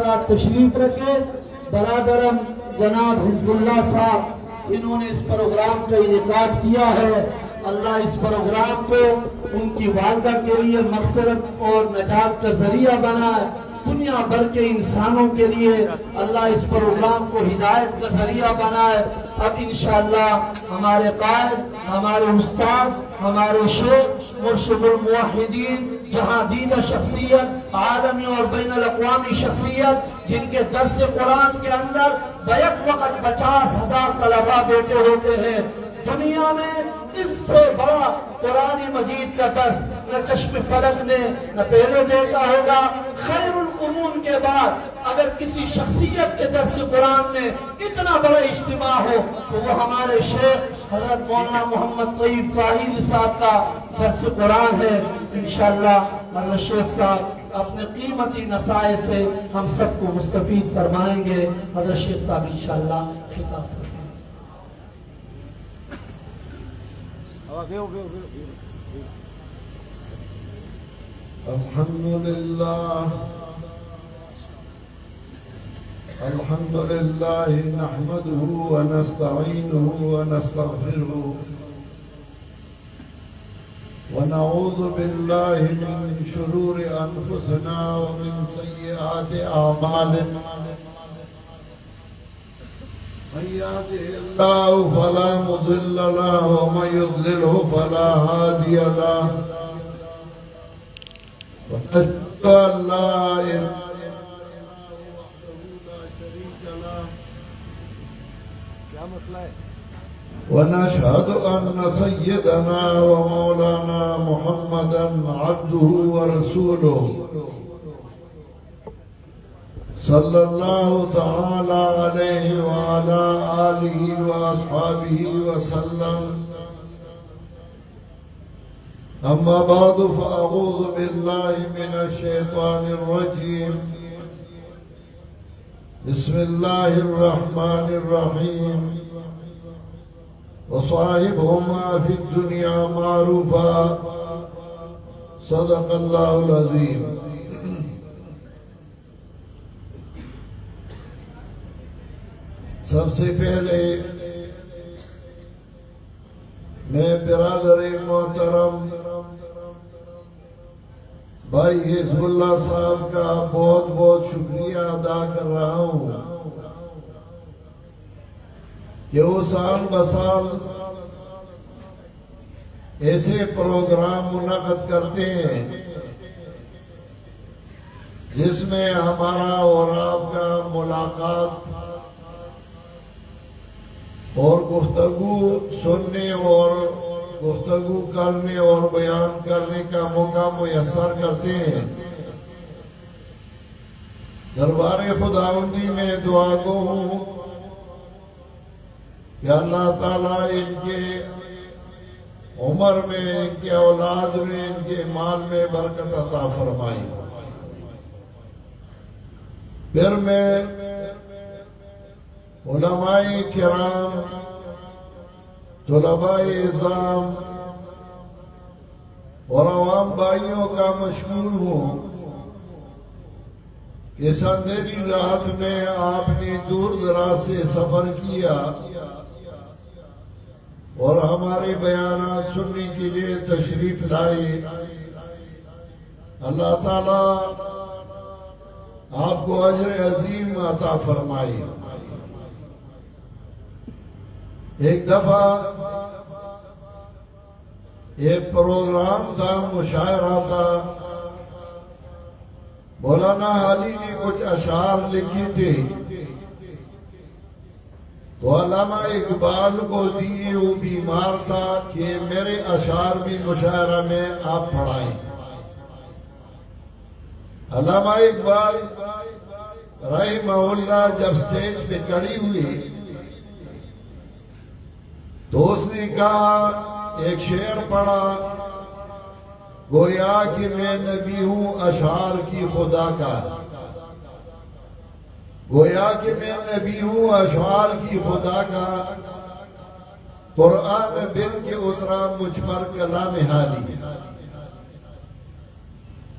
حضرات تشریف رکھے. برادرم جناب حزب اللہ صاحب انہوں نے اس پروگرام کا انعقاد کیا ہے. اللہ اس پروگرام کو ان کی والدہ کے لیے مغفرت اور نجات کا ذریعہ بنائے. دنیا بھر کے انسانوں کے لیے اللہ اس پروگرام کو ہدایت کا ذریعہ بنائے. اب انشاءاللہ ہمارے قائد، ہمارے استاد، ہمارے شیخ مرشد الموحدین، جہاں دیدہ شخصیت، عالمی اور بین الاقوامی شخصیت، جن کے درس قرآن کے اندر بیک وقت 50,000 طلباء بیٹھے ہوتے ہیں. دنیا میں اس سے بڑا قرآن مجید کا درس نہ کشف فلک نے نہ پہلے دیکھا ہوگا. خیر القرون کے بعد اگر کسی شخصیت کے درس قرآن میں اتنا بڑا اجتماع ہو تو وہ ہمارے شیخ حضرت مولانا محمد طیب طاہری صاحب کا درس قرآن ہے. انشاءاللہ حضرت شیخ صاحب اپنے قیمتی نصائح سے ہم سب کو مستفید فرمائیں گے. حضرت شیخ صاحب انشاءاللہ خطاب فرمائیں. الحمد لله نحمده ونستعينه ونستغفره ونعوذ بالله من شرور أنفسنا ومن سيئات أعمالنا. من يهده الله فلا مضل له ومن يضلله فلا هادي له. ونشهد أن لا إله ونشهد أن سيدنا ومولانا محمدا عبده ورسوله صلى الله تعالى عليه وعلى آله وأصحابه وسلم. أما بعد فأعوذ بالله من الشيطان الرجيم. بسم الله الرحمن الرحيم. وصاحبهما في الدنيا معروفا. صدق الله العظيم. سب سے پہلے میں برادر محترم بھائی حزب اللہ صاحب کا بہت بہت شکریہ ادا کر رہا ہوں کہ وہ سال بسال ایسے پروگرام منعقد کرتے ہیں جس میں ہمارا اور آپ کا ملاقات اور گفتگو سننے اور گفتگو کرنے اور بیان کرنے کا موقع میسر کرتے ہیں. دربار خداوندی میں دعا گو ہوں کہ اللہ تعالیٰ ان کے عمر میں، ان کے اولاد میں، ان کے مال میں برکت عطا فرمائی. پھر میں علماء کرام، طلباء اعظام اور عوام بھائیوں کا مشکور ہوں کہ اس اندھیری رات میں آپ نے دور دراز سے سفر کیا اور ہمارے بیانات سننے کے لیے تشریف لائے. اللہ تعالیٰ آپ کو اجر عظیم عطا فرمائے. ایک دفعہ یہ پروگرام تھا، مشاعرہ تھا. مولانا حالی نے کچھ اشعار لکھی تھے تو علامہ اقبال کو دیے. وہ بیمار تھا کہ میرے اشعار بھی مشاعرہ میں آپ پڑھائیں. علامہ اقبال رحمہ اللہ جب سٹیج پہ کھڑی ہوئی تو اس نے کہا، ایک شعر پڑھا، گویا کہ میں نبی ہوں اشعار کی خدا کا. گویا کہ میں نبی ہوں اشعار کی خدا کا. قرآن بن کے اترا مجھ پر کلام حالی.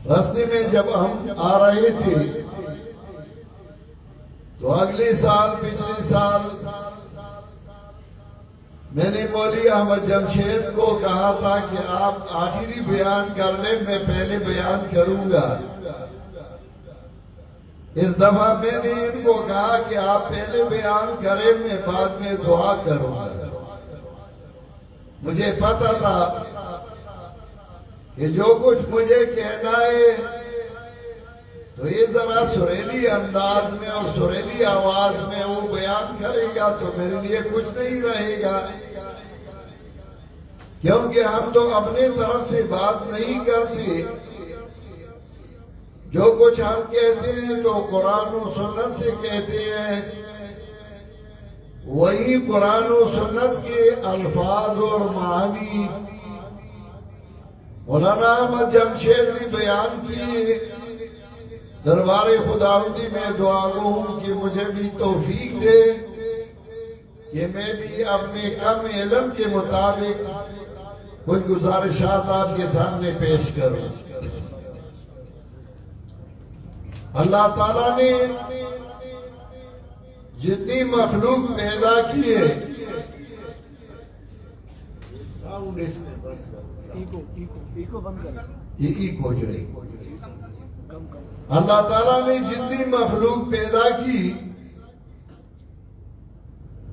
راستے میں جب ہم آ رہے تھے تو اگلے سال پچھلے سال میں نے مولوی احمد جمشید کو کہا تھا کہ آپ آخری بیان کر لیں، میں پہلے بیان کروں گا۔ اس دفعہ میں نے ان کو کہا کہ آپ پہلے بیان کریں، میں بعد میں دعا کروں گا۔ مجھے پتا تھا کہ جو کچھ مجھے کہنا ہے تو یہ ذرا سریلی انداز میں اور سریلی آواز میں وہ بیان کرے گا تو میرے لیے کچھ نہیں رہے گا، کیونکہ ہم تو اپنے طرف سے بات نہیں کرتے۔ جو کچھ ہم کہتے ہیں تو قرآن و سنت سے کہتے ہیں، وہی قرآن و سنت کے الفاظ اور معانی مولانا احمد جمشید نے بیان کیے۔ دربار خداوندی میں دعا گو ہوں کہ مجھے بھی توفیق دے کہ میں بھی اپنے کم علم کے مطابق کچھ گزارشات آپ کے سامنے پیش کروں۔ اللہ تعالیٰ نے جتنی مخلوق پیدا کی ہے، اللہ تعالیٰ نے جتنی مخلوق پیدا کی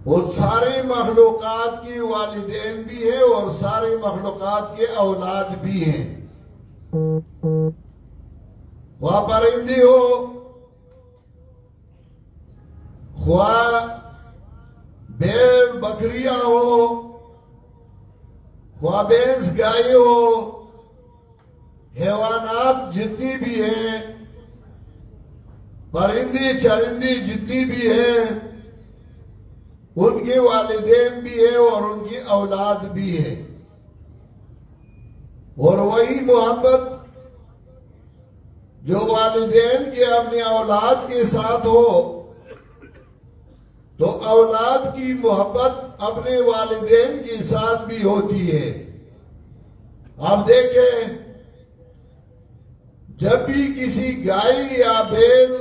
اور سارے مخلوقات کے والدین بھی ہیں اور سارے مخلوقات کے اولاد بھی ہیں، خواہ پرندے ہو، خواہ بھیڑ بکریاں ہو، خواہ بھینس گائے ہو، حیوانات جتنی بھی ہیں، پرندے چرندے جتنی بھی ہیں، ان کے والدین بھی ہیں اور ان کی اولاد بھی ہے۔ اور وہی محبت جو والدین کے اپنے اولاد کے ساتھ ہو تو اولاد کی محبت اپنے والدین کے ساتھ بھی ہوتی ہے۔ آپ دیکھیں، جب بھی کسی گائے یا بیل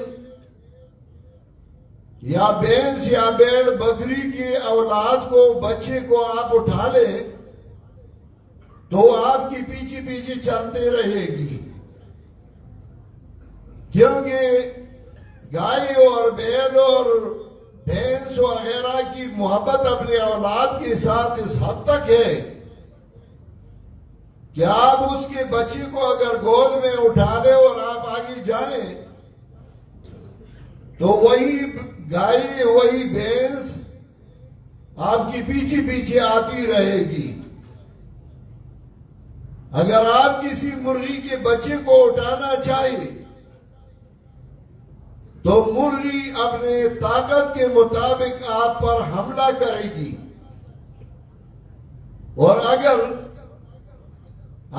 یا بھینس یا بھیڑ بکری کی اولاد کو، بچے کو آپ اٹھا لیں تو آپ کی پیچھے پیچھے چلتے رہے گی، کیونکہ گائے اور بیل اور بھینس وغیرہ کی محبت اپنے اولاد کے ساتھ اس حد تک ہے کہ آپ اس کے بچے کو اگر گود میں اٹھا لیں اور آپ آگے جائیں تو وہی گائے وہی بھینس آپ کی پیچھے پیچھے آتی رہے گی۔ اگر آپ کسی مرغی کے بچے کو اٹھانا چاہیے تو مرغی اپنے طاقت کے مطابق آپ پر حملہ کرے گی، اور اگر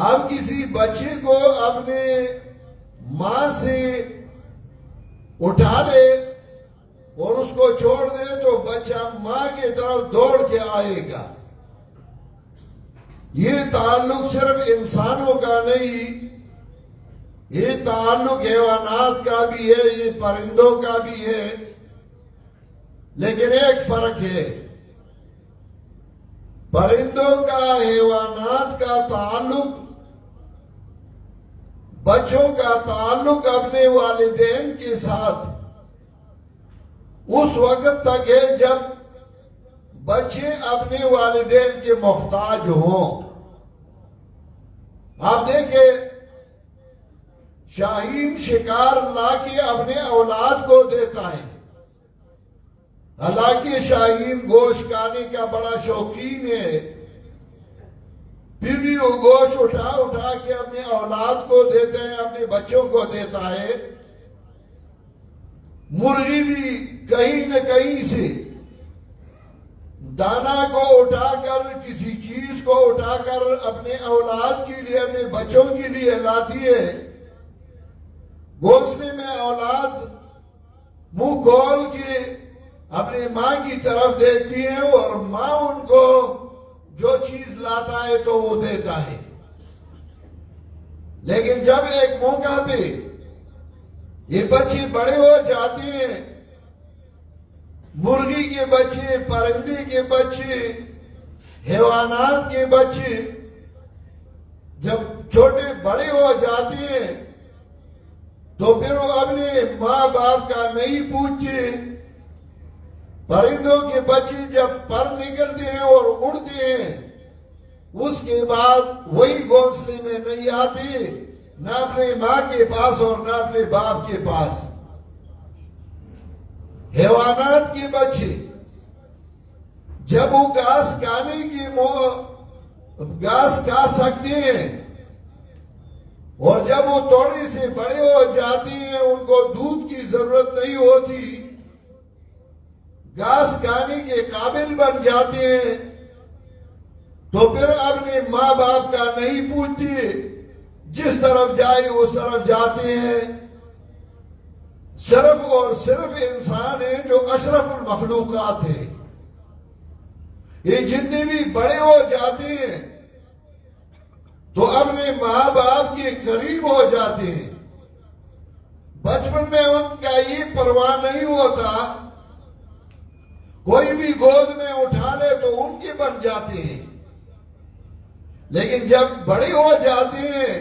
آپ کسی بچے کو اپنے ماں سے اٹھا لے اور اس کو چھوڑ دے تو بچہ ماں کی طرف دوڑ کے آئے گا۔ یہ تعلق صرف انسانوں کا نہیں، یہ تعلق حیوانات کا بھی ہے، یہ پرندوں کا بھی ہے، لیکن ایک فرق ہے، پرندوں کا حیوانات کا تعلق، بچوں کا تعلق اپنے والدین کے ساتھ اس وقت تک ہے جب بچے اپنے والدین کے محتاج ہوں۔ آپ دیکھیں، شاہین شکار لا کے اپنے اولاد کو دیتا ہے، حالانکہ شاہین گوشت کھانے کا بڑا شوقین ہے، پھر بھی وہ گوشت اٹھا اٹھا کے اپنے اولاد کو دیتے ہیں، اپنے بچوں کو دیتا ہے۔ مرغی بھی کہیں نہ کہیں سے دانا کو اٹھا کر، کسی چیز کو اٹھا کر اپنے اولاد کے لیے، اپنے بچوں کے لیے لاتی ہے۔ گھونسلے میں اولاد منہ کھول کے اپنے ماں کی طرف دیکھتی ہے اور ماں ان کو جو چیز لاتا ہے تو وہ دیتا ہے، لیکن جب ایک موقع پہ یہ بچے بڑے ہو جاتے ہیں مرغی کے بچے، پرندے کے بچے، حیوانات کے بچے جب چھوٹے بڑے ہو جاتے ہیں تو پھر وہ اپنے ماں باپ کا نہیں پوچھتے. پرندوں کے بچے جب پر نکلتے ہیں اور اڑتے ہیں اس کے بعد وہی گھونسلے میں نہیں آتے، نہ اپنے ماں کے پاس اور نہ اپنے باپ کے پاس. حیوانات کے بچے جب وہ گھاس کھانے کی گھاس کھا سکتے ہیں اور جب وہ تھوڑے سے بڑے ہو جاتے ہیں، ان کو دودھ کی ضرورت نہیں ہوتی، گھاس کھانے کے قابل بن جاتے ہیں، تو پھر اپنے ماں باپ کا نہیں پوچھتے، جس طرف جائے اس طرف جاتے ہیں. صرف اور صرف انسان ہیں جو اشرف المخلوقات ہیں. یہ جتنے بھی بڑے ہو جاتے ہیں تو اپنے ماں باپ کے قریب ہو جاتے ہیں. بچپن میں ان کا یہ پرواہ نہیں ہوتا، کوئی بھی گود میں اٹھا لے تو ان کے بن جاتے ہیں. لیکن جب بڑے ہو جاتے ہیں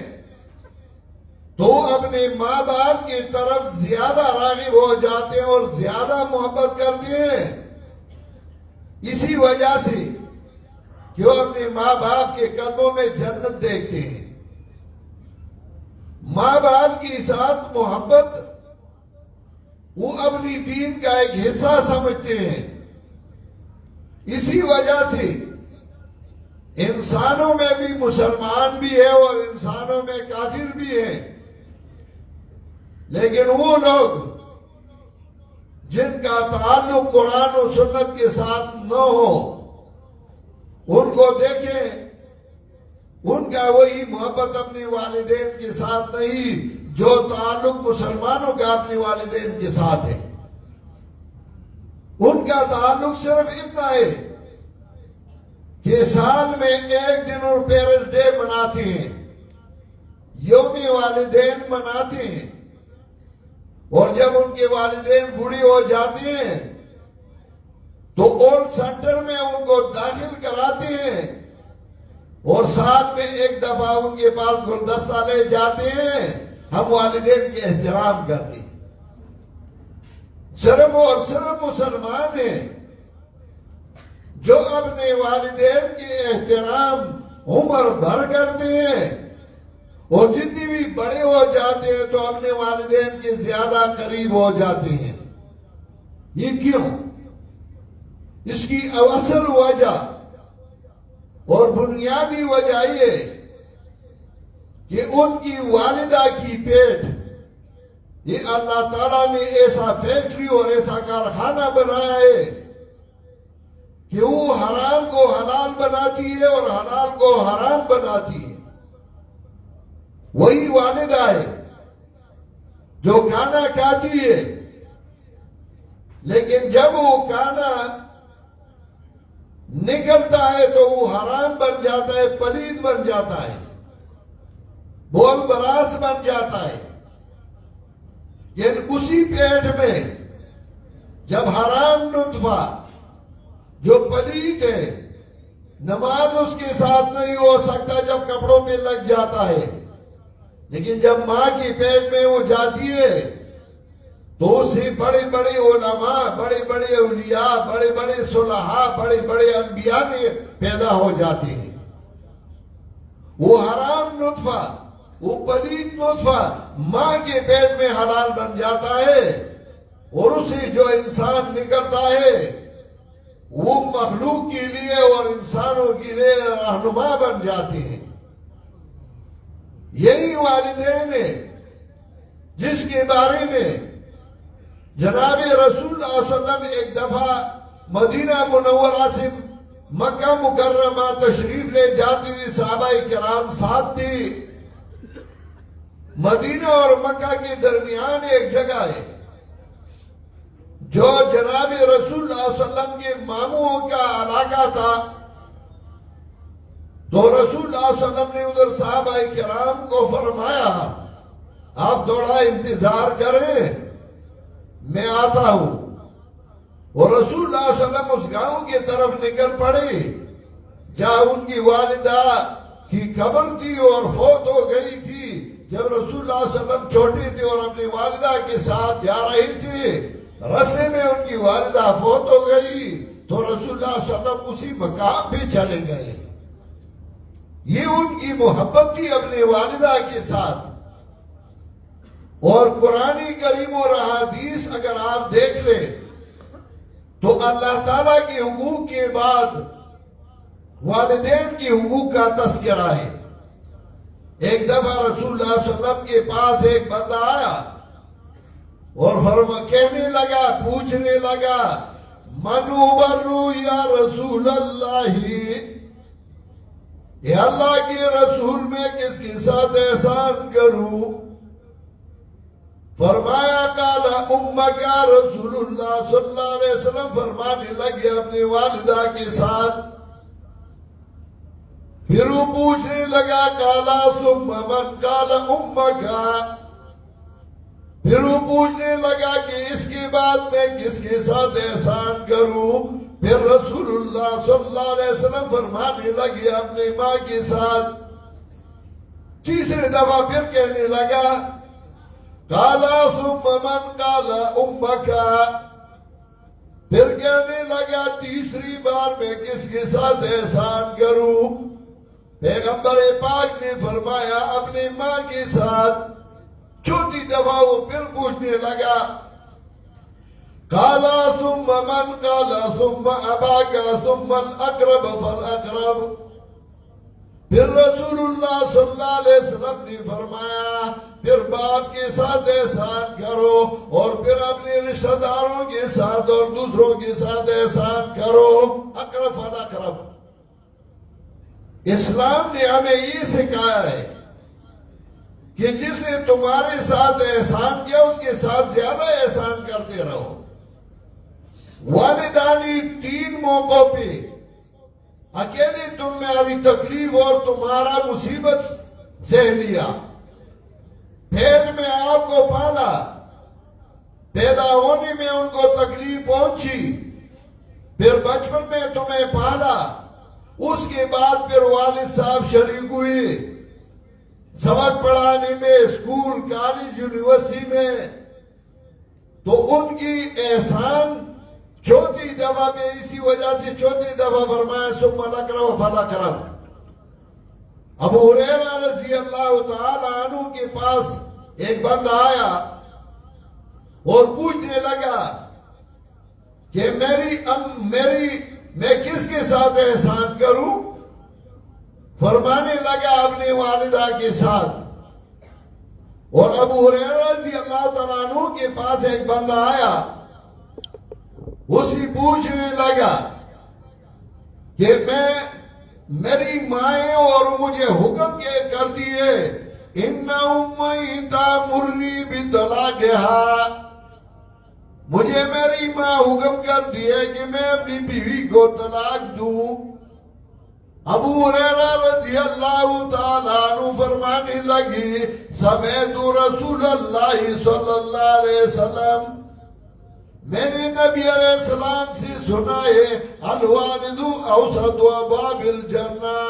تو اپنے ماں باپ کی طرف زیادہ راغب ہو جاتے ہیں اور زیادہ محبت کرتے ہیں، اسی وجہ سے کہ وہ اپنے ماں باپ کے قدموں میں جنت دیکھتے ہیں. ماں باپ کے ساتھ محبت وہ اپنی دین کا ایک حصہ سمجھتے ہیں. اسی وجہ سے انسانوں میں بھی مسلمان بھی ہے اور انسانوں میں کافر بھی ہے، لیکن وہ لوگ جن کا تعلق قرآن و سنت کے ساتھ نہ ہو، ان کو دیکھیں، ان کا وہی محبت اپنے والدین کے ساتھ نہیں جو تعلق مسلمانوں کا اپنے والدین کے ساتھ ہے. ان کا تعلق صرف اتنا ہے کہ سال میں ایک دن اور پیرنٹس ڈے مناتے ہیں، یوم والدین مناتے ہیں، اور جب ان کے والدین بوڑھے ہو جاتے ہیں تو اولڈ سینٹر میں ان کو داخل کراتے ہیں اور ساتھ میں ایک دفعہ ان کے پاس گلدستہ لے جاتے ہیں. ہم والدین کے احترام کرتے ہیں. صرف اور صرف مسلمان ہیں جو اپنے والدین کے احترام عمر بھر کرتے ہیں اور جتنی بھی بڑے ہو جاتے ہیں تو اپنے والدین کے زیادہ قریب ہو جاتے ہیں. یہ کیوں؟ اس کی اصل وجہ اور بنیادی وجہ یہ کہ ان کی والدہ کی پیٹ یہ اللہ تعالیٰ نے ایسا فیکٹری اور ایسا کارخانہ بنایا ہے کہ وہ حرام کو حلال بناتی ہے اور حلال کو حرام بناتی ہے. وہی والدہ ہے جو کھانا کھاتی ہے، لیکن جب وہ کھانا نکلتا ہے تو وہ حرام بن جاتا ہے، پلید بن جاتا ہے، بول براس بن جاتا ہے. یعنی اسی پیٹ میں جب حرام نطفہ جو پلید ہے، نماز اس کے ساتھ نہیں ہو سکتا جب کپڑوں میں لگ جاتا ہے، لیکن جب ماں کی پیٹ میں وہ جاتی ہے تو اسے بڑے بڑے علماء، بڑے بڑے اولیاء، بڑے بڑے صلحاء، بڑے بڑے انبیاء میں پیدا ہو جاتے ہیں. وہ حرام نطفہ، وہ پلید نطفہ ماں کے پیٹ میں حلال بن جاتا ہے اور اسے جو انسان نکلتا ہے وہ مخلوق کے لیے اور انسانوں کے لیے رہنما بن جاتے ہیں. یہی والدین ہے جس کے بارے میں جناب رسول اللہ صلی اللہ علیہ وسلم ایک دفعہ مدینہ منورہ سے مکہ مکرمہ تشریف لے جاتی تھی، صحابہ کرام ساتھ تھی. مدینہ اور مکہ کے درمیان ایک جگہ ہے جو جناب رسول اللہ صلی اللہ علیہ وسلم کے ماموں کا علاقہ تھا. تو رسول اللہ صلی اللہ علیہ وسلم نے ادھر صحابہ کرام کو فرمایا آپ تھوڑا انتظار کریں، میں آتا ہوں. اور رسول اللہ صلی اللہ علیہ وسلم اس گاؤں کی طرف نکل پڑے جہاں ان کی والدہ کی قبر تھی اور فوت ہو گئی تھی۔ جب رسول اللہ صلی اللہ علیہ وسلم چھوٹے تھے اور اپنی والدہ کے ساتھ جا رہے تھے، راستے میں ان کی والدہ فوت ہو گئی تو رسول اللہ صلی اللہ علیہ وسلم اسی مقام پہ چلے گئے۔ یہ ان کی محبت تھی اپنے والدہ کے ساتھ۔ اور قرآن کریم اور احادیث اگر آپ دیکھ لیں تو اللہ تعالیٰ کے حقوق کے بعد والدین کی حقوق کا تذکرہ ہے۔ ایک دفعہ رسول اللہ صلی اللہ علیہ وسلم کے پاس ایک بندہ آیا اور کہنے لگا، پوچھنے لگا، من ابرو یا رسول اللہ، اے اللہ کے رسول میں کس کے ساتھ احسان کروں؟ فرمایا قال امک رسول اللہ صلی اللہ علیہ وسلم فرمانے لگے اپنی والدہ کے ساتھ۔ پھر وہ پوچھنے لگا قالا ثم من؟ قال امک۔ پھر وہ پوچھنے لگا کہ اس کے بعد میں کس کے ساتھ احسان کروں؟ پھر رسول اللہ صلی اللہ علیہ وسلم فرمانے لگے اپنے ماں کے ساتھ۔ تیسری دفعہ پھر کہنے لگا قالا ثم من؟ قال امک۔ پھر کہنے لگا تیسری بار میں کس کے ساتھ احسان کروں؟ پیغمبر پاک نے فرمایا اپنے ماں کے ساتھ۔ چوتھی دفعہ وہ پھر پوچھنے لگا قالا ثم من؟ قال ثم اباک ثم الاقرب فالاقرب۔ پھر رسول اللہ صلی اللہ علیہ وسلم نے فرمایا پھر باپ کے ساتھ احسان کرو اور پھر اپنے رشتہ داروں کے ساتھ اور دوسروں کے ساتھ احسان کرو، اقرب فالاقرب۔ اسلام نے ہمیں یہ سکھایا ہے کہ جس نے تمہارے ساتھ احسان کیا اس کے ساتھ زیادہ احسان کرتے رہو۔ والدانی 3 موقعوں پہ اکیلے تم میں ابھی تکلیف اور تمہارا مصیبت سہ لیا، پیٹ میں آپ کو پالا، پیدا ہونے میں ان کو تکلیف پہنچی، پھر بچپن میں تمہیں پالا، اس کے بعد پھر والد صاحب شریک ہوئے سبق پڑھانے میں، اسکول، کالج، یونیورسٹی میں، تو ان کی احسان چوتھی دفعہ پہ اسی وجہ سے چوتھی دفعہ فرمایا ثم الاقرب فالاقرب۔ ابو ہریرہ رضی اللہ تعالی عنہ کے پاس ایک بندہ آیا اور پوچھنے لگا کہ میں کس کے ساتھ احسان کروں؟ فرمانے لگا اپنے والدہ کے ساتھ۔ اور ابو ہریرہ رضی اللہ تعالیٰ عنہ کے پاس ایک بندہ آیا، اسی پوچھنے لگا کہ میری مائیں اور مجھے حکم کے کر دیے ان امی تامرنی بطلاقہا، مجھے میری ماں حکم کر دیے کہ میں اپنی بیوی کو طلاق دوں۔ ابو ہریرہ رضی اللہ تعالیٰ عنہ فرمانے لگی سمعت رسول اللہ صلی اللہ علیہ وسلم، میں نے نبی علیہ السلام سے سنا ہے الوالد اوسط ابواب الجنہ،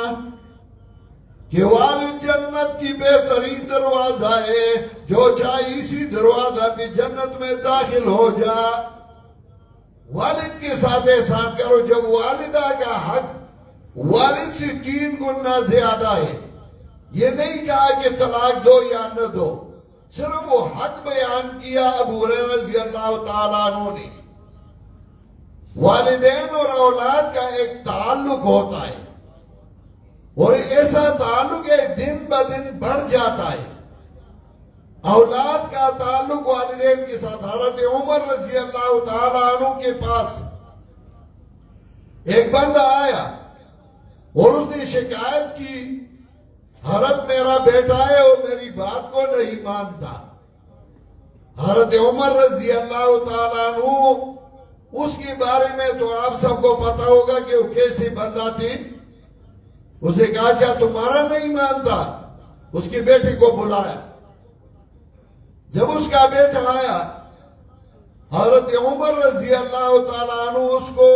کہ والد جنت کی بہترین دروازہ ہے، جو چاہے اسی دروازہ پہ جنت میں داخل ہو جا۔ والد کے ساتھ احسان کرو۔ جب والدہ کا حق والد سے 3 گنا زیادہ ہے، یہ نہیں کہا کہ طلاق دو یا نہ دو، صرف وہ حق بیان کیا ابو ہریرہ رضی اللہ تعالیٰ عنہ نے۔ والدین اور اولاد کا ایک تعلق ہوتا ہے اور ایسا تعلق ہے دن بدن بڑھ جاتا ہے۔ اولاد کا تعلق والدین کے ساتھ۔ حضرت عمر رضی اللہ تعالیٰ عنہ کے پاس ایک بندہ آیا اور اس نے شکایت کی حضرت میرا بیٹا ہے اور میری بات کو نہیں مانتا۔ حضرت عمر رضی اللہ تعالیٰ عنہ اس کے بارے میں تو آپ سب کو پتا ہوگا کہ وہ کیسے بندہ تھی۔ اسے کہا اچھا تمہارا نہیں مانتا، اس کے بیٹے کو بلایا۔ جب اس کا بیٹا آیا حضرت عمر رضی اللہ تعالیٰ عنہ اس کو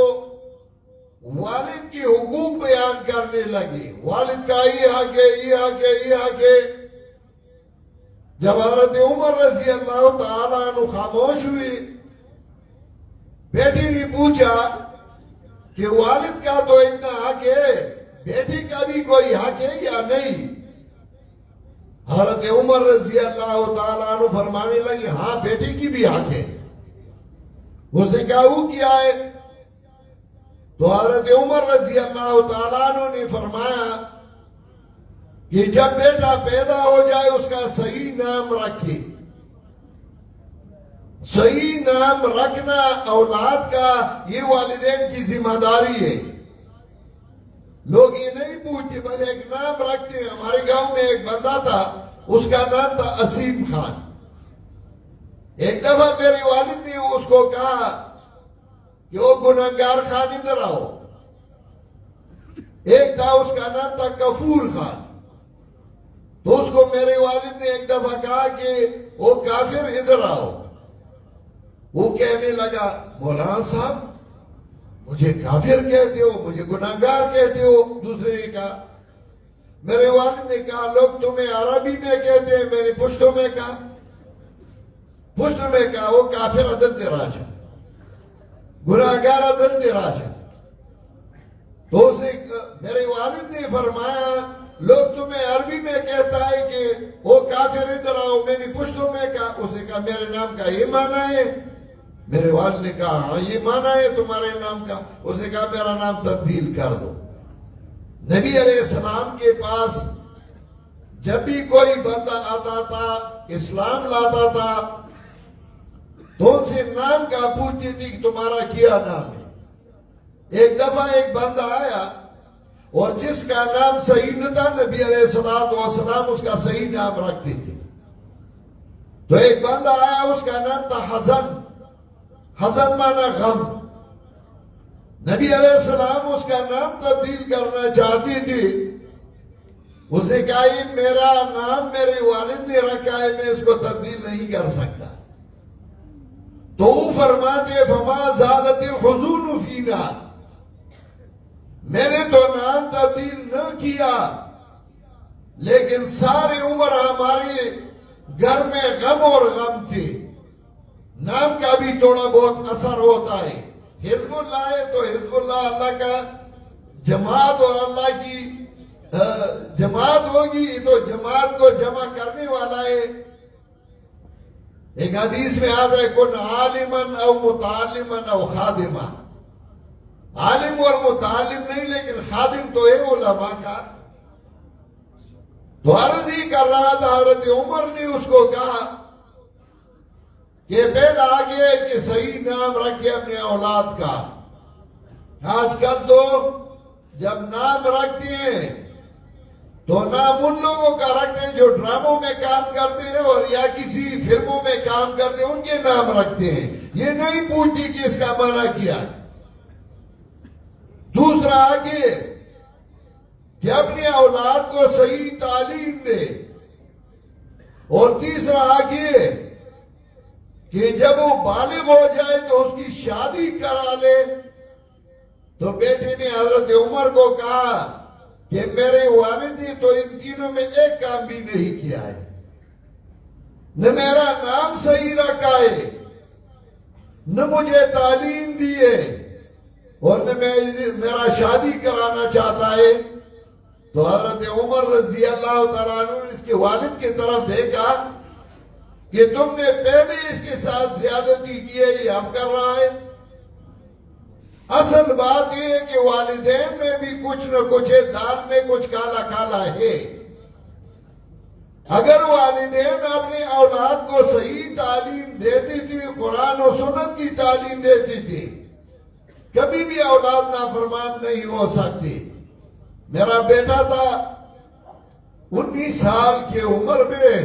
والد کی حقوق بیان کرنے لگے. والد کا یہ حق ہے، یہ حق ہے، یہ حق ہے. جب حضرت عمر رضی اللہ تعالیٰ عنہ خاموش ہوئے، بیٹی نے پوچھا کہ والد کا تو اتنا حق ہے، بیٹی کا بھی کوئی حق ہے یا نہیں؟ حضرت عمر رضی اللہ تعالیٰ عنہ فرمانے لگے ہاں بیٹی کی بھی حق ہے. اس نے کہا وہ کیا ہے؟ تو حضرت عمر رضی اللہ تعالیٰ عنہ نے فرمایا کہ جب بیٹا پیدا ہو جائے اس کا صحیح نام رکھے. صحیح نام رکھنا اولاد کا یہ والدین کی ذمہ داری ہے. لوگ یہ نہیں پوچھتے، بس ایک نام رکھتے ہیں. ہمارے گاؤں میں ایک بندہ تھا، اس کا نام تھا اسیم خان. ایک دفعہ میرے والد نے اس کو کہا کہ وہ گنہگار خان ادھر آؤ. ایک تھا اس کا نام تھا کفور خان. تو اس کو میرے والد نے ایک دفعہ کہا کہ وہ کافر ادھر آؤ. وہ کہنے لگا مولانا صاحب مجھے کافر کہتے ہو، مجھے گنہگار کہتے ہو. دوسرے نے کہا، میرے والد نے کہا لوگ تمہیں عربی میں کہتے ہیں، میں نے پشتو میں کہا. پشتو میں کہا وہ کافر عدل راشا، گنہگار عدل راشا. تو اسے میرے والد نے فرمایا لوگ تمہیں عربی میں کہتا ہے کہ وہ کافر ادھر آؤ، میں نے پشتو میں کہا. اس نے کہا میرے نام کا یہ معنی ہے؟ میرے والد نے کہا ہاں یہ معنی ہے تمہارے نام کا. اس نے کہا میرا نام تبدیل کر دو. نبی علیہ السلام کے پاس جب بھی کوئی بندہ آتا تھا، اسلام لاتا تھا، تو ان سے نام کا پوچھتی تھی کہ تمہارا کیا نام ہے. ایک دفعہ ایک بندہ آیا اور جس کا نام صحیح نہ تھا، نبی علیہ السلام اس کا صحیح نام رکھتے تھے. تو ایک بندہ آیا، اس کا نام تھا حزن. حزن مانا غم. نبی علیہ السلام اس کا نام تبدیل کرنا چاہتی تھی. اس نے کہا یہ میرا نام میرے والد نے رکھا ہے، میں اس کو تبدیل نہیں کر سکتا. تو وہ فرماتے فما زالت الحزون فینا، میں نے تو نام تبدیل نہ کیا لیکن ساری عمر ہمارے گھر میں غم اور غم تھے. نام کا بھی تھوڑا بہت اثر ہوتا ہے. حزب اللہ ہے تو حزب اللہ اللہ کا جماعت، اور اللہ کی جماعت ہوگی تو جماعت کو جمع کرنے والا ہے. ایک حدیث میں آتا ہے کن عالمن او متعلمن او خادمہ. عالم اور متعلم نہیں لیکن خادم تو ہے علماء کا. تو عرض ہی کر رہا تھا، حضرت عمر نے اس کو کہا کہ پہل آگے کہ صحیح نام رکھے اپنے اولاد کا. آج کل تو جب نام رکھتے ہیں تو نام ان لوگوں کا رکھتے ہیں جو ڈراموں میں کام کرتے ہیں اور یا کسی فلموں میں کام کرتے ہیں، ان کے نام رکھتے ہیں. یہ نہیں پوچھتی کہ اس کا معنی کیا. دوسرا آگے کہ اپنے اولاد کو صحیح تعلیم دے. اور تیسرا آگے کہ جب وہ بالغ ہو جائے تو اس کی شادی کرا لے. تو بیٹے نے حضرت عمر کو کہا کہ میرے والد نے تو ان دنوں میں ایک کام بھی نہیں کیا ہے، نہ میرا نام صحیح رکھا ہے، نہ مجھے تعلیم دی ہے، اور نہ میرا شادی کرانا چاہتا ہے. تو حضرت عمر رضی اللہ تعالیٰ عنہ نے اس کے والد کی طرف دیکھا کہ تم نے پہلے اس کے ساتھ زیادتی کی ہے، یہ اب کر رہا ہے. اصل بات یہ ہے کہ والدین میں بھی کچھ نہ کچھ ہے، دال میں کچھ کالا کالا ہے. اگر والدین اپنے اولاد کو صحیح تعلیم دیتی تھی، قرآن و سنت کی تعلیم دیتی تھی، کبھی بھی اولاد نافرمان نہیں ہو سکتی. میرا بیٹا تھا 19 سال کی عمر میں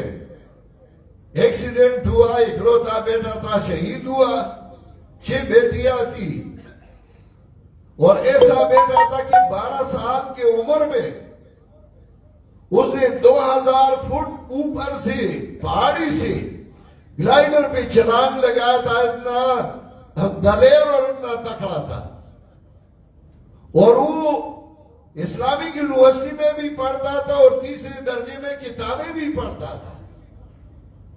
ایکسیڈنٹ ہوا، اکلوتا بیٹا تھا، شہید ہوا. 6 بیٹیاں تھی اور ایسا بیٹا تھا کہ 12 سال کی عمر میں اس نے 2000 فٹ اوپر سے پہاڑی سے گلائڈر پہ چھلانگ لگایا تھا، اتنا دلیر اور اتنا تکڑا تھا، اور وہ اسلامک یونیورسٹی میں بھی پڑھتا تھا اور تیسرے درجے میں کتابیں بھی پڑھتا تھا،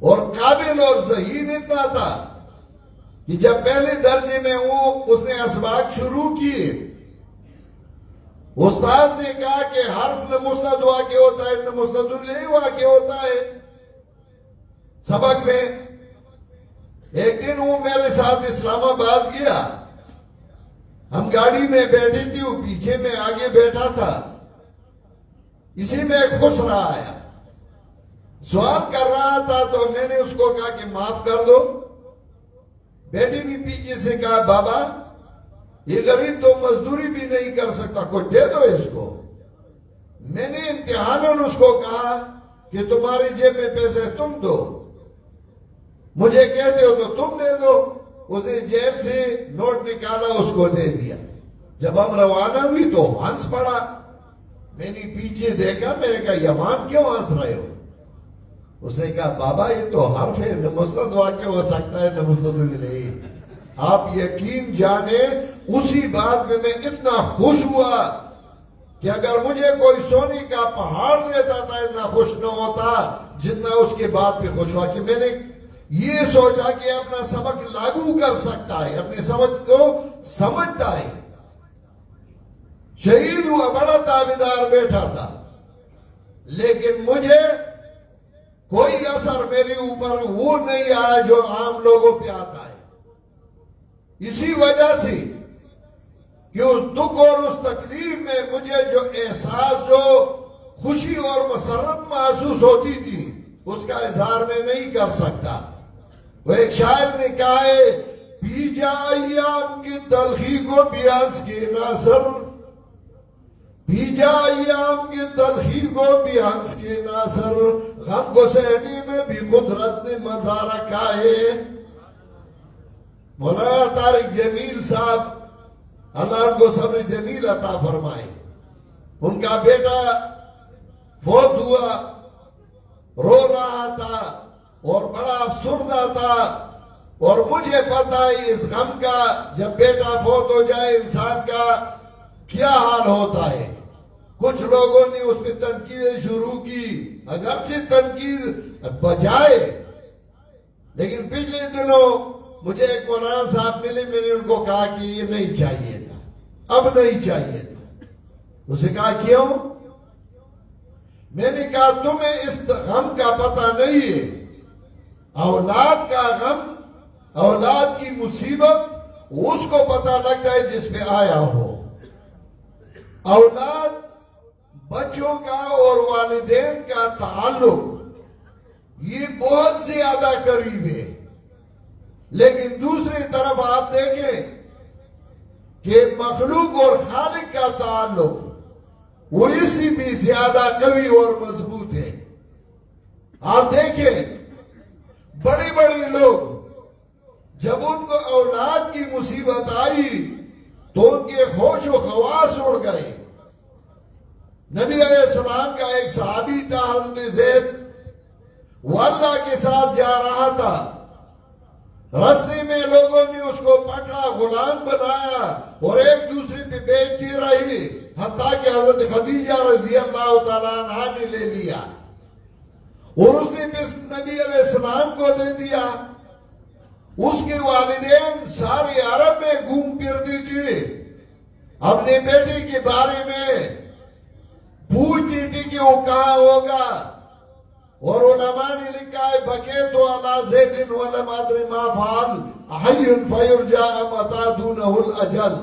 اور قابل اور ذہین اتنا تھا کہ جب پہلے درجے میں اس نے اسباق شروع کیے، استاد نے کہا کہ حرف نہ مسند واقع ہوتا ہے نہ مسند الیہ واقع ہوتا ہے سبق میں۔ ایک دن وہ میرے ساتھ اسلام آباد گیا، ہم گاڑی میں بیٹھی تھی، وہ پیچھے میں آگے بیٹھا تھا، اسی میں خسرا آیا، سوال کر رہا تھا، تو میں نے اس کو کہا کہ معاف کر دو۔ بیٹی نے پیچھے سے کہا بابا یہ غریب تو مزدوری بھی نہیں کر سکتا، کچھ دے دو اس کو۔ میں نے امتحاناً اس کو کہا کہ تمہاری جیب میں پیسے تم دو، مجھے کہتے ہو تو تم دے دو۔ اس نے جیب سے نوٹ نکالا، اس کو دے دیا۔ جب ہم روانہ ہوئی تو ہنس پڑا، میں نے پیچھے دیکھا، میں نے کہا یمان کیوں ہنس رہے ہو؟ اس نے کہا بابا یہ تو حرف ہے، نہ مسند واقع ہو سکتا ہے نہ مسند الیہ۔ آپ یقین جانیں اسی بات میں اتنا خوش ہوا کہ اگر مجھے کوئی سونے کا پہاڑ دیتا تھا اتنا خوش نہ ہوتا جتنا اس کے بعد پہ خوش ہوا، کہ میں نے یہ سوچا کہ اپنا سبق لاگو کر سکتا ہے، اپنے سبق کو سمجھتا ہے۔ شہید ہوا، بڑا تابعدار بیٹھا تھا، لیکن مجھے کوئی اثر میرے اوپر وہ نہیں آیا جو عام لوگوں پہ آتا ہے۔ اسی وجہ سے کہ اس دکھ اور اس تکلیف میں مجھے جو احساس، جو خوشی اور مسرت محسوس ہوتی تھی، اس کا اظہار میں نہیں کر سکتا۔ وہ ایک شاعر نے کہا ہے پی جا ایام کی تلخی کو بیانس کے ناصر، پی جا ایام کی تلخی کو بیانس کے ناصر، غم کو سہنے میں بھی قدرت نے مزہ رکھا ہے۔ مولانا طارق جمیل صاحب اللہ ان کو صبر جمیل عطا فرمائے، ان کا بیٹا فوت ہوا، رو رہا تھا اور بڑا افسردہ تھا، اور مجھے پتا ہے اس غم کا، جب بیٹا فوت ہو جائے انسان کا کیا حال ہوتا ہے۔ کچھ لوگوں نے اس پہ تنقیدیں شروع کی، اگرچہ تنقید بجائے، لیکن پچھلے دنوں مجھے ایک مولانا صاحب ملے، میں نے ان کو کہا کہ یہ نہیں چاہیے تھا، اب نہیں چاہیے تھا۔ اسے کہا کیوں؟ میں نے کہا تمہیں اس غم کا پتہ نہیں ہے، اولاد کا غم، اولاد کی مصیبت اس کو پتہ لگتا ہے جس پہ آیا ہو۔ اولاد، بچوں کا اور والدین کا تعلق یہ بہت زیادہ قریب ہے، لیکن دوسری طرف آپ دیکھیں کہ مخلوق اور خالق کا تعلق وہ اسی بھی زیادہ قوی اور مضبوط ہے۔ آپ دیکھیں بڑے بڑے لوگ جب ان کو اولاد کی مصیبت آئی تو ان کے ہوش و خواص اڑ گئے۔ نبی علیہ السلام کا ایک صحابی تھا حضرت زید، وہ اللہ کے ساتھ جا رہا تھا، رستے میں لوگوں نے اس کو پکڑا، غلام بنایا اور ایک دوسرے پہ بیچتی رہی، حتیٰ کہ حضرت خدیجہ رضی اللہ تعالیٰ عنہا نے لے لیا اور اس نے نبی علیہ السلام کو دے دیا۔ اس کے والدین سارے عرب میں گھوم پھرتی تھی، اپنے بیٹے کے بارے میں پوچھتی تھی کہ وہ کہاں ہوگا، اور علماء نے لکھا ہے بکیتو علی زید ولم ادر ما فعل حی فیرجع متی دونہ الاجل۔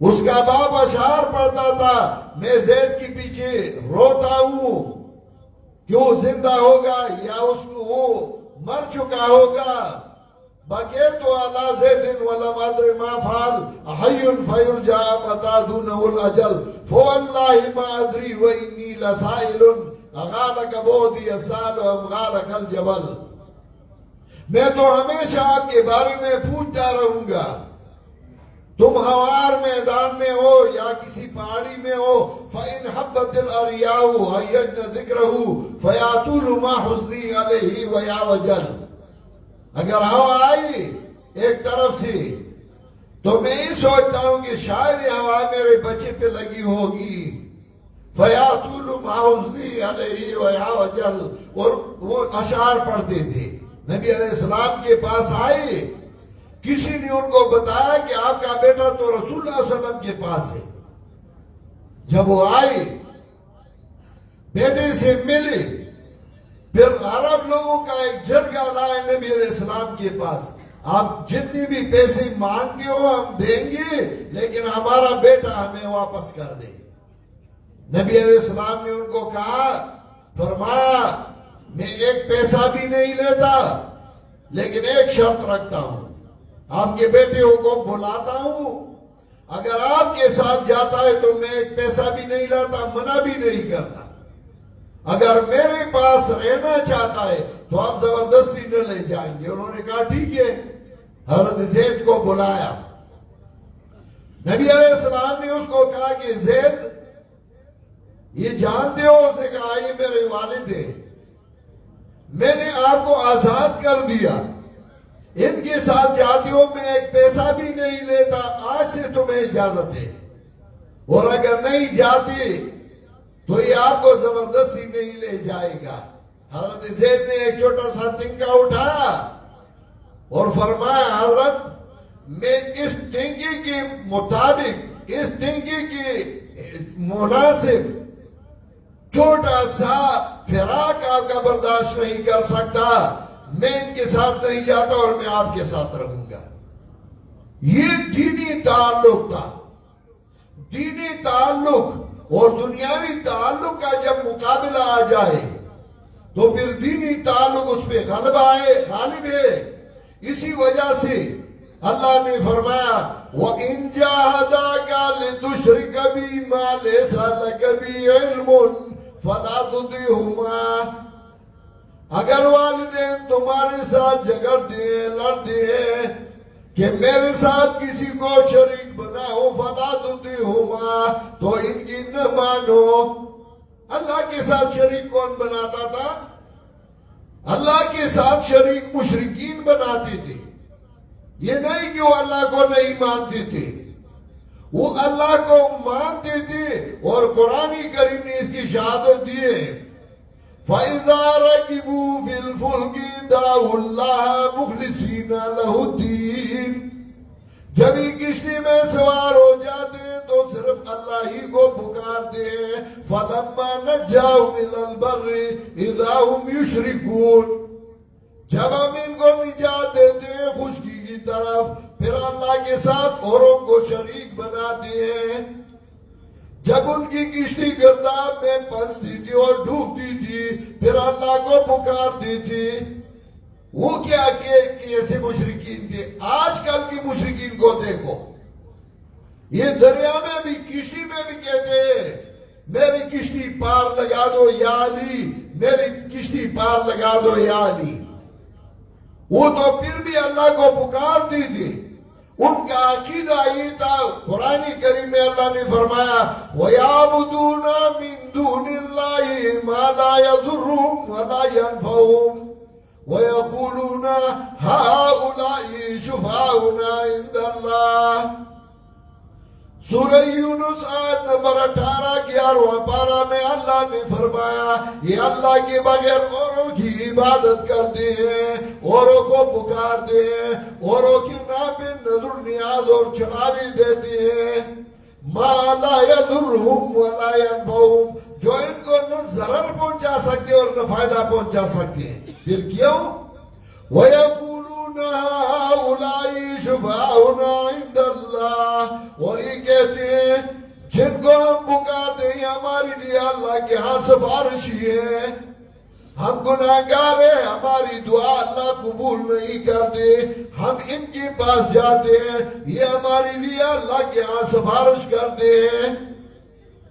اس کا باپ اشعار پڑھتا تھا، میں زید کی پیچھے روتا ہوں کہ وہ زندہ ہوگا یا اس کو وہ مر چکا ہوگا۔ بکیتو علی زید ولم ادر ما فعل حی فیرجع متی دونہ الاجل فواللہ ما ادری وانی لسائل اغالک بودی السال ام غالک الجبل۔ میں تو ہمیشہ آپ کے بارے میں پوچھتا رہوں گا، تم ہموار میدان میں ہو یا کسی پہاڑی میں ہو، فَإِنْ حَبَّتِ الْأَرْيَاءُ حَيَّجْنَ ذِكْرَهُ فَيَعْتُولُ مَا حُزْنِي عَلَيْهِ وَيَا وَجَلْ۔ اگر ہوا آئی ایک طرف سے تو میں ہی سوچتا ہوں کہ شاید یہ ہوا میرے بچے پہ لگی ہوگی. فَيَعْتُولُ مَعُزْنِي عَلَيْهِ وَيَعْوَجَلْ، اور وہ اشعار پڑھتے تھے. نبی علیہ السلام کے پاس آئے، کسی نے ان کو بتایا کہ آپ کا بیٹا تو رسول اللہ صلی اللہ علیہ وسلم کے پاس ہے. جب وہ آئے بیٹے سے ملے، پھر عرب لوگوں کا ایک جرگہ لائے نبی علیہ السلام کے پاس، آپ جتنی بھی پیسے مانگتے ہو ہم دیں گے لیکن ہمارا بیٹا ہمیں واپس کر دے. نبی علیہ السلام نے ان کو کہا، فرمایا میں ایک پیسہ بھی نہیں لیتا لیکن ایک شرط رکھتا ہوں، آپ کے بیٹے کو بلاتا ہوں، اگر آپ کے ساتھ جاتا ہے تو میں ایک پیسہ بھی نہیں لاتا، منع بھی نہیں کرتا. اگر میرے پاس رہنا چاہتا ہے تو آپ زبردستی نہ لے جائیں گے. انہوں نے کہا ٹھیک ہے. حضرت زید کو بلایا. نبی علیہ السلام نے اس کو کہا کہ زید یہ جانتے ہو؟ اس نے کہا یہ میرے والد ہیں، میں نے آپ کو آزاد کر دیا، ان کے ساتھ جاتے ہو، میں ایک پیسہ بھی نہیں لیتا، آج سے تمہیں اجازت ہے، اور اگر نہیں جاتے تو یہ آپ کو زبردستی نہیں لے جائے گا. حضرت زید نے ایک چھوٹا سا تنکا اٹھایا اور فرمایا، حضرت میں اس تنکے کے مطابق، اس تنکے کے مناسب چھوٹا سا فراق آپ کا برداشت نہیں کر سکتا، میں ان کے ساتھ نہیں جاتا اور میں آپ کے ساتھ رہوں گا. یہ دینی تعلق تھا. دینی تعلق اور دنیاوی تعلق کا جب مقابلہ آ جائے تو پھر دینی تعلق اس پہ غالب ہے. اسی وجہ سے اللہ نے فرمایا، وَإِن جَاهَدَاكَ لِتُشْرِكَ بِي مَا لَيْسَ لَكَ بِهِ عِلْمٌ فَلَا تُطِعْهُمَا، اگر والدین تمہارے ساتھ جھگڑتے ہیں، لڑتے ہیں کہ میرے ساتھ کسی کو شریک بناؤ، فَلَا تُطِعْهُمَا، تو ان کی نہ مانو. اللہ کے ساتھ شریک کون بناتا تھا؟ اللہ کے ساتھ شریک مشرکین بناتے تھے. یہ نہیں کہ وہ اللہ کو نہیں مانتے تھے، وہ اللہ کو مانتے تھے، اور قرآن کریم نے اس کی شہادت دی ہے. فَإِذَا رَكِبُوا فِي الْفُلْكِ دَعَوُا اللَّهَ مُخْلِصِينَ لَهُ الدِّينَ، جب ہی کشتی میں سوار ہو جاتے ہیں تو صرف اللہ ہی کو پکارتے ہیں. فَلَمَّا نَجَّاهُمْ إِلَى الْبَرِّ إِذَا هُمْ يُشْرِكُونَ، جب ہم ان کو نجات دیتے ہیں خشکی کی طرف، پھر اللہ کے ساتھ اوروں کو شریک بناتے ہیں. جب ان کی کشتی گرداب میں پھنستی تھی اور ڈوبتی تھی، پھر اللہ کو پکارتی تھی. وہ کیا کہ ایسے مشرکین تھے. آج کل کی مشرکین کو دیکھو، یہ دریا میں بھی، کشتی میں بھی کہتے ہیں میری کشتی پار لگا دو یا علی، میری کشتی پار لگا دو یا علی. وہ تو پھر بھی اللہ کو پکارتی تھی. ان کا عقیدہ یہ تھا. قرآن کریم میں اللہ نے فرمایا، وَيَعْبُدُونَ مِن دُونِ اللَّهِ مَا لَا يَضُرُّهُمْ وَلَا يَنْفَعُهُمْ وَيَقُولُونَ هَؤُلَاءِ شُفَعَاؤُنَا عِندَ اللَّهِ. سورہ یونس آیت نمبر 18 11واں پارہ میں اللہ نے فرمایا، یہ اللہ کے بغیر اوروں کی عبادت کرتے ہیں، اوروں کو پکارتے ہیں، اوروں کی نام پہ نظر نیاز اور چڑھاوی دیتے ہیں. ما لا يضرهم ولا ينفعهم، جو ان کو نہ ضرر پہنچا سکتے اور نہ فائدہ پہنچا سکتے ہیں. پھر کیوں؟ وَيَقُولُونَ هَؤُلَاءِ شُفَعَاؤُنَا عِندَ اللَّهِ، اور یہ کہتے ہیں جن کو ہم پکارتے ہیں ہمارے لیے اللہ کے ہاں سفارشی ہے، ہم گناہگار ہیں، ہماری دعا اللہ قبول نہیں کرتے، ہم ان کے پاس جاتے ہیں، یہ ہمارے لیے اللہ کے ہاں سفارش کرتے ہیں.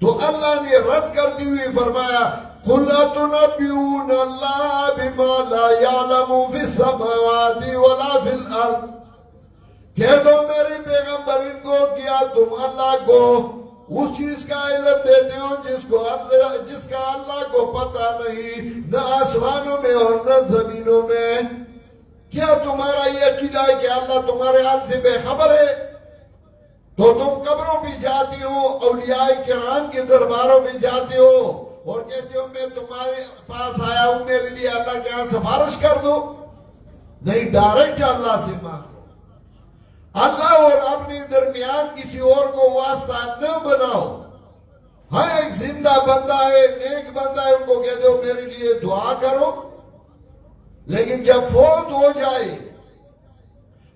تو اللہ نے رد کرتی ہوئی فرمایا، قُلْ أَتُنَبِّئُونَ اللَّهَ بِمَا لَا يَعْلَمُ فِي السَّمَاوَاتِ وَلَا فِي الْأَرْضِ، کہہ دو میرے پیغمبر ان کو، کیا تم اللہ کو اس چیز کا علم دیتے ہو جس کا اللہ کو پتہ نہیں، نہ آسمانوں میں اور نہ زمینوں میں. کیا تمہارا یہ عقیدہ ہے کہ اللہ تمہارے حال سے بے خبر ہے؟ تو تم قبروں پہ جاتے ہو، اولیاء کرام کے درباروں پہ جاتے ہو اور کہتے ہو میں تمہارے پاس آیا ہوں، میرے لیے اللہ کے ہاں سفارش کر دو۔ نہیں، ڈائریکٹ اللہ سے مانگو۔ اللہ اور اپنے درمیان کسی اور کو واسطہ نہ بناؤ۔ ہاں، ایک زندہ بندہ ہے، نیک بندہ ہے، ان کو کہتے ہو میرے لیے دعا کرو، لیکن جب فوت ہو جائے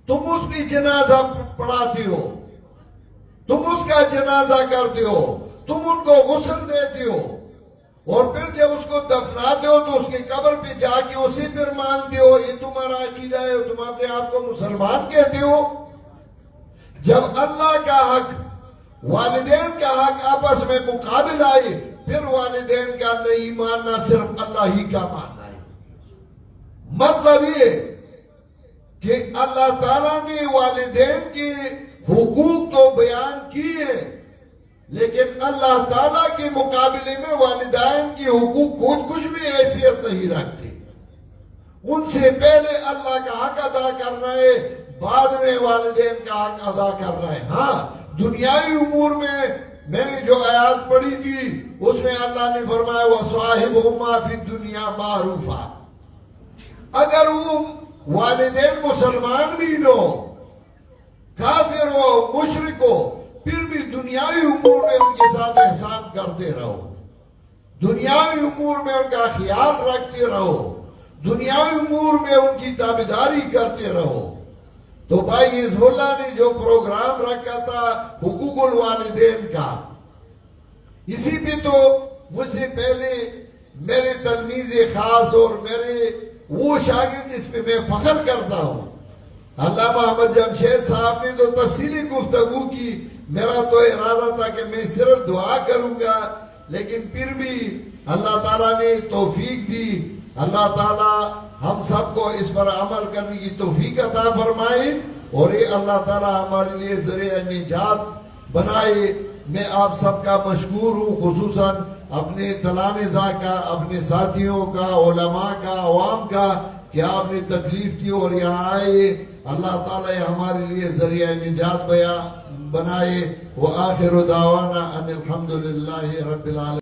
تم اس کی جنازہ پڑھاتے ہو، تم اس کا جنازہ کرتے ہو، تم ان کو غسل دیتے ہو، اور پھر جب اس کو دفناتے ہو تو اس کی قبر پہ جا کے اسی پر مانگتے ہو۔ یہ تمہارا عقیدہ ہے، تم اپنے آپ کو مسلمان کہتے ہو؟ جب اللہ کا حق، والدین کا حق آپس میں مقابل آئے، پھر والدین کا نہیں ماننا، صرف اللہ ہی کا ماننا ہے۔ مطلب یہ کہ اللہ تعالیٰ نے والدین کے حقوق تو بیان کیے، لیکن اللہ تعالیٰ کے مقابلے میں والدین کے حقوق کچھ بھی حیثیت نہیں رکھتے۔ ان سے پہلے اللہ کا حق ادا کرنا ہے، بعد میں والدین کا حق ادا کرنا ہے۔ ہاں، دنیاوی امور میں نے جو آیات پڑھی تھی اس میں اللہ نے فرمایا وَصَاحِبْهُمَا فِي الدُّنْيَا مَعْرُوفًا۔ اگر وہ والدین مسلمان بھی نو، کافر ہو، مشرک ہو، پھر بھی دنیاوی امور میں ان کے ساتھ احسان کرتے رہو، دنیاوی امور میں ان کا خیال رکھتے رہو، دنیاوی امور میں ان کی تابعداری کرتے رہو۔ تو بھائی حزب اللہ نے جو پروگرام رکھا تھا حقوق الوالدین کا، اسی پہ تو مجھ سے پہلے میرے تلمیذ خاص اور میرے وہ شاگرد جس پہ میں فخر کرتا ہوں، علامہ احمد جمشید صاحب نے تو تفصیلی گفتگو کی۔ میرا تو ارادہ تھا کہ میں صرف دعا کروں گا، لیکن پھر بھی اللہ تعالیٰ نے توفیق دی۔ اللہ تعالیٰ ہم سب کو اس پر عمل کرنے کی توفیق عطا فرمائے اور یہ اللہ تعالیٰ ہمارے لیے ذریعہ نجات بنائے۔ میں آپ سب کا مشکور ہوں، خصوصاً اپنے تلامذہ کا، اپنے ساتھیوں کا، علماء کا، عوام کا، کہ آپ نے تکلیف کی اور یہاں آئے۔ اللہ تعالیٰ ہمارے لیے ذریعہ نجات بنائے۔ وآخر دعوانا ان الحمدللہ رب العالمین۔